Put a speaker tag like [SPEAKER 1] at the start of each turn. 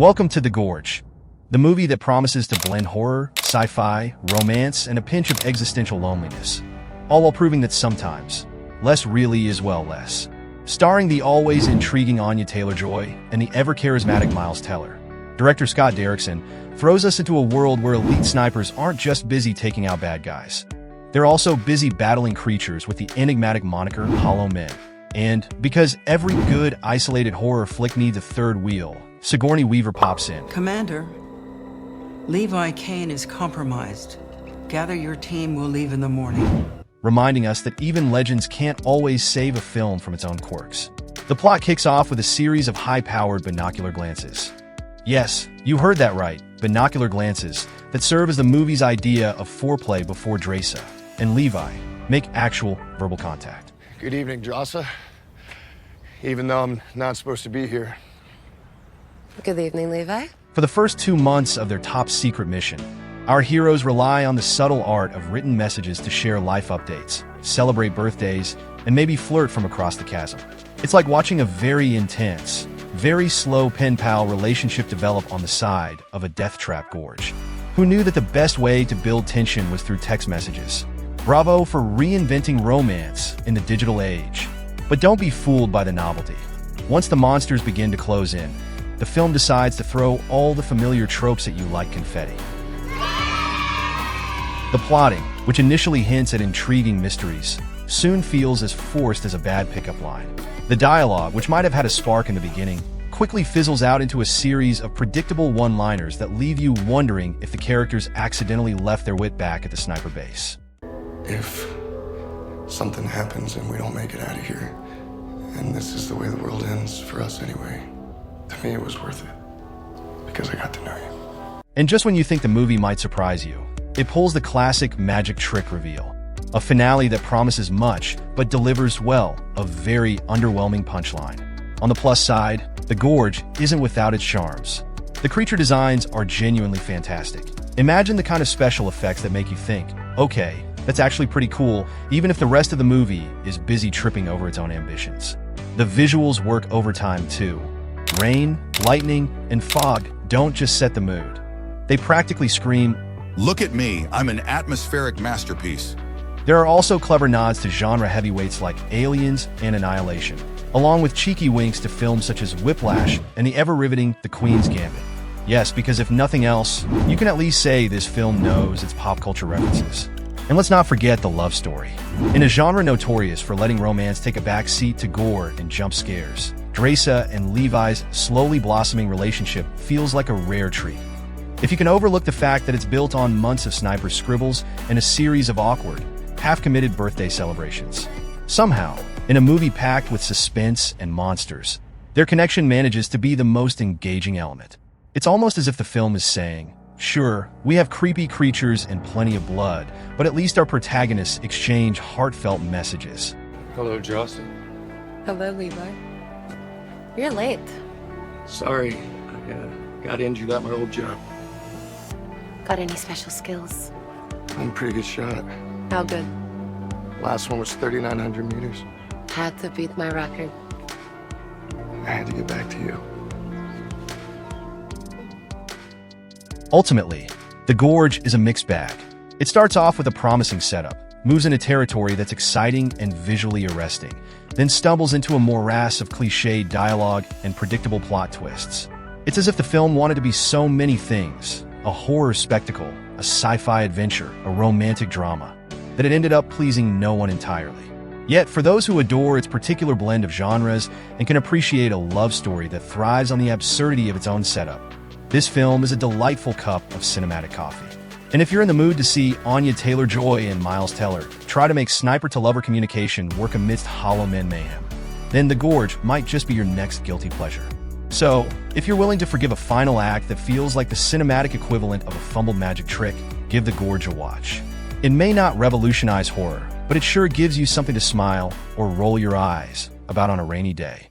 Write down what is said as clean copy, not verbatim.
[SPEAKER 1] Welcome to The Gorge, the movie that promises to blend horror, sci-fi, romance, and a pinch of existential loneliness, all while proving that sometimes, less really is well less. Starring the always intriguing Anya Taylor-Joy and the ever-charismatic Miles Teller, director Scott Derrickson throws us into a world where elite snipers aren't just busy taking out bad guys. They're also busy battling creatures with the enigmatic moniker Hollow Men. And because every good, isolated horror flick needs a third wheel, Sigourney Weaver pops in.
[SPEAKER 2] Commander, Levi Kane is compromised. Gather your team, we'll leave in the morning.
[SPEAKER 1] Reminding us that even legends can't always save a film from its own quirks. The plot kicks off with a series of high-powered binocular glances. Yes, you heard that right, binocular glances that serve as the movie's idea of foreplay before Dresa and Levi make actual verbal contact.
[SPEAKER 3] Good evening, Dresa. Even though I'm not supposed to be here.
[SPEAKER 4] Good evening, Levi.
[SPEAKER 1] For the first 2 months of their top-secret mission, our heroes rely on the subtle art of written messages to share life updates, celebrate birthdays, and maybe flirt from across the chasm. It's like watching a very intense, very slow pen-pal relationship develop on the side of a death trap Gorge. Who knew that the best way to build tension was through text messages? Bravo for reinventing romance in the digital age. But don't be fooled by the novelty. Once the monsters begin to close in, the film decides to throw all the familiar tropes at you like confetti. The plotting, which initially hints at intriguing mysteries, soon feels as forced as a bad pickup line. The dialogue, which might have had a spark in the beginning, quickly fizzles out into a series of predictable one-liners that leave you wondering if the characters accidentally left their wit back at the sniper base.
[SPEAKER 3] If something happens and we don't make it out of here, and this is the way the world ends for us anyway, to me it was worth it, because I got to know you.
[SPEAKER 1] And just when you think the movie might surprise you, it pulls the classic magic trick reveal. A finale that promises much, but delivers, well, a very underwhelming punchline. On the plus side, The Gorge isn't without its charms. The creature designs are genuinely fantastic. Imagine the kind of special effects that make you think, okay, that's actually pretty cool, even if the rest of the movie is busy tripping over its own ambitions. The visuals work overtime too. Rain, lightning, and fog don't just set the mood. They practically scream,
[SPEAKER 5] "Look at me, I'm an atmospheric masterpiece."
[SPEAKER 1] There are also clever nods to genre heavyweights like Aliens and Annihilation, along with cheeky winks to films such as Whiplash and the ever-riveting The Queen's Gambit. Yes, because if nothing else, you can at least say this film knows its pop culture references. And let's not forget the love story. In a genre notorious for letting romance take a back seat to gore and jump scares, Dresa and Levi's slowly blossoming relationship feels like a rare treat. If you can overlook the fact that it's built on months of sniper scribbles and a series of awkward, half-committed birthday celebrations. Somehow, in a movie packed with suspense and monsters, their connection manages to be the most engaging element. It's almost as if the film is saying, sure, we have creepy creatures and plenty of blood, but at least our protagonists exchange heartfelt messages.
[SPEAKER 3] Hello, Dresa.
[SPEAKER 4] Hello, Levi. You're late.
[SPEAKER 3] Sorry, I got injured at my old job.
[SPEAKER 4] Got any special skills?
[SPEAKER 3] I'm a pretty good shot.
[SPEAKER 4] How good?
[SPEAKER 3] Last one was 3,900 meters.
[SPEAKER 4] Had to beat my record.
[SPEAKER 3] I had to get back to you.
[SPEAKER 1] Ultimately, The Gorge is a mixed bag. It starts off with a promising setup, moves into territory that's exciting and visually arresting, then stumbles into a morass of cliched dialogue and predictable plot twists. It's as if the film wanted to be so many things, a horror spectacle, a sci-fi adventure, a romantic drama, that it ended up pleasing no one entirely. Yet, for those who adore its particular blend of genres and can appreciate a love story that thrives on the absurdity of its own setup, this film is a delightful cup of cinematic coffee. And if you're in the mood to see Anya Taylor-Joy and Miles Teller try to make sniper-to-lover communication work amidst Hollow Men mayhem, then The Gorge might just be your next guilty pleasure. So, if you're willing to forgive a final act that feels like the cinematic equivalent of a fumbled magic trick, give The Gorge a watch. It may not revolutionize horror, but it sure gives you something to smile or roll your eyes about on a rainy day.